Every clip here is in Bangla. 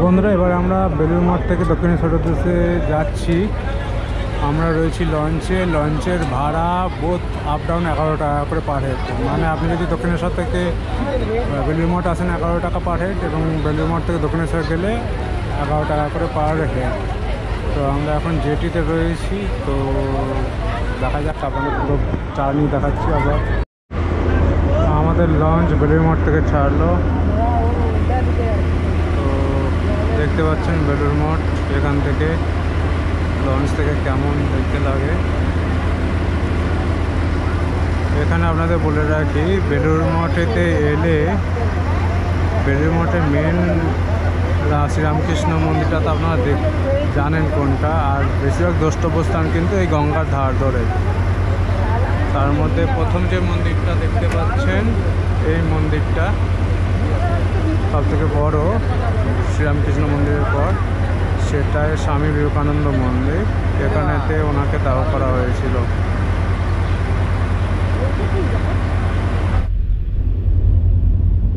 বন্ধুরা, এবার আমরা বেলুড় মঠ থেকে দক্ষিণেশ্বর উদ্দেশ্যে যাচ্ছি। আমরা রয়েছি লঞ্চের ভাড়া বোথ আপ ডাউন 11 টাকা করে পার হেড। মানে আপনি যদি দক্ষিণেশ্বর থেকে বেলুড় মঠ আসেন 11 টাকা পার হেড, এবং বেলুড় মঠ থেকে দক্ষিণেশ্বর গেলে 11 টাকা করে পার হেড। তো আমরা এখন জেটিতে রয়েছি, তো দেখা যাক, আপনাদের পুরো জার্নি দেখাচ্ছি। আবার আমাদের লঞ্চ বেলুড় মঠ থেকে ছাড়লো। তো দেখতে পাচ্ছেন বেলুড় মঠ এখান থেকে লঞ্চ থেকে কেমন দেখতে লাগে। এখানে আপনাদের বলে রাখি, বেলুড় মঠেতে এলে বেলুড় মঠের মেন শ্রীরামকৃষ্ণ মন্দিরটা তো আপনারা জানেন কোনটা, আর বেশিরভাগ দ্রষ্টব্য স্থান কিন্তু এই গঙ্গার ধার ধরে। তার মধ্যে প্রথম যে মন্দিরটা দেখতে পাচ্ছেন, এই মন্দিরটা সবথেকে বড় শ্রীরামকৃষ্ণ মন্দিরের পর, সেটাই স্বামী বিবেকানন্দ মন্দির। এখানেতে ওনাকে দাহ করা হয়েছিল।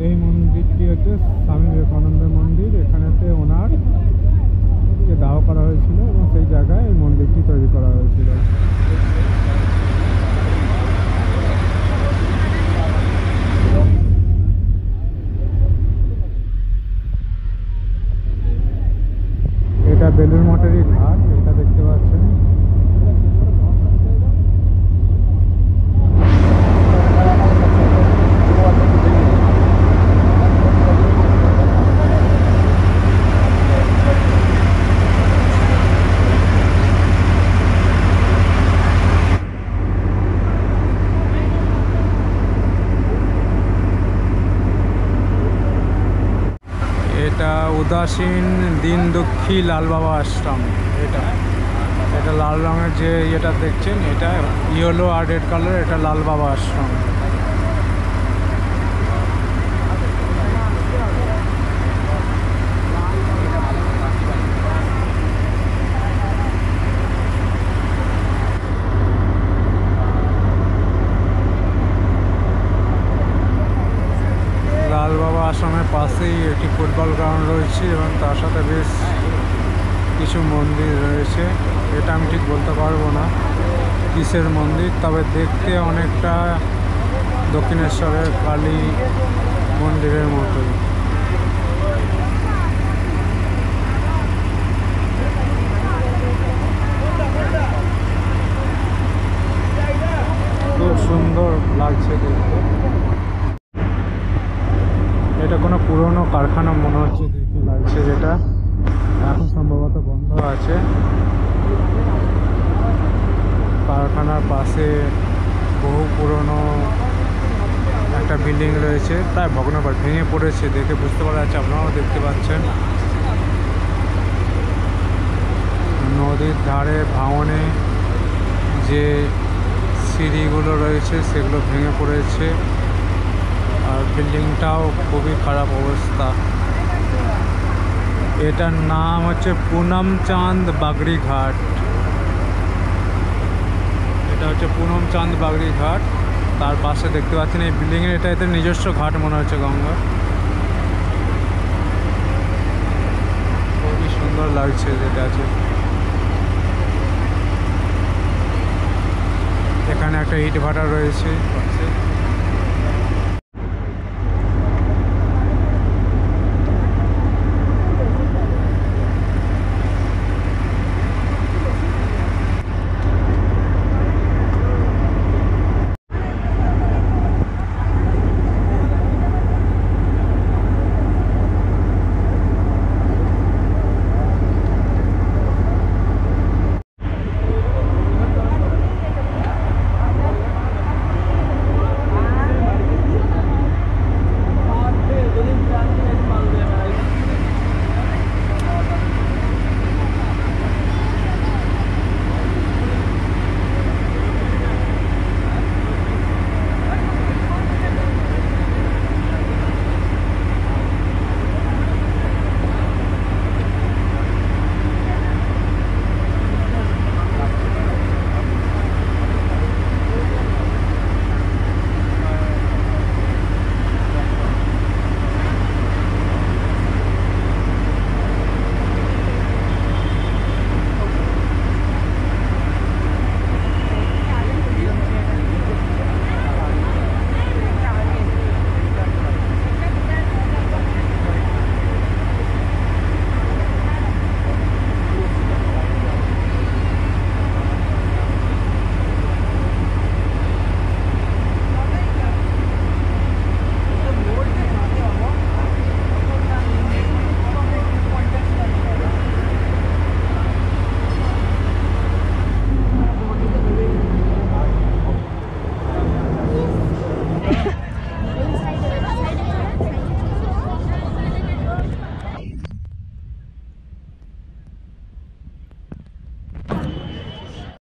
এই মন্দিরটি হচ্ছে স্বামী বিবেকানন্দের মন্দির। এখানেতে ওনারকে দাহ করা হয়েছিল এবং সেই জায়গায় এই মন্দিরটি তৈরি করা হয়েছিল। এটা বেলুড় মঠেরই ঘাট, এটা দেখতে পাচ্ছেন। এটা উদাসীন দীনদুঃখী লাল বাবা আশ্রম। এটা লাল রঙের যে এটা দেখছেন, এটা ইয়েলো আর রেড কালার, এটা লাল বাবা আশ্রম। লাল বাবা আশ্রমের পাশেই একটি ফুটবল গ্রাউন্ড রয়েছে এবং তার সাথে বেশ কিছু মন্দির রয়েছে। এটা আমি ঠিক বলতে পারবো না কিসের মন্দির, তবে দেখতে অনেকটা দক্ষিণেশ্বরের কালী মন্দিরের মতোই। খুব সুন্দর লাগছে দেখতে। এটা কোনো পুরনো কারখানা মনে হচ্ছে, দেখতে লাগছে, যেটা এখন সম্ভবত বন্ধ আছে। কারখানার পাশে বহু পুরনো একটা বিল্ডিং রয়েছে, প্রায় ভগ্নপ্রায়, ভেঙে পড়েছে, দেখে বুঝতে পারা যাচ্ছে। আপনারাও দেখতে পাচ্ছেন নদীর ধারে ভাঙনে যে সিঁড়িগুলো রয়েছে সেগুলো ভেঙে পড়েছে, আর বিল্ডিংটাও খুবই খারাপ অবস্থা। এটার নাম হচ্ছে পুনমচাঁদ বাগড়ি ঘাট। এটা হচ্ছে পুনমচাঁদ বাগড়ি ঘাট। তার পাশে দেখতে পাচ্ছেন এই বিল্ডিংয়ের, এটা এদের নিজস্ব ঘাট মনে হচ্ছে গঙ্গা। খুবই সুন্দর লাগছে যেটা আছে। এখানে একটা ইট ভাটা রয়েছে পাশে।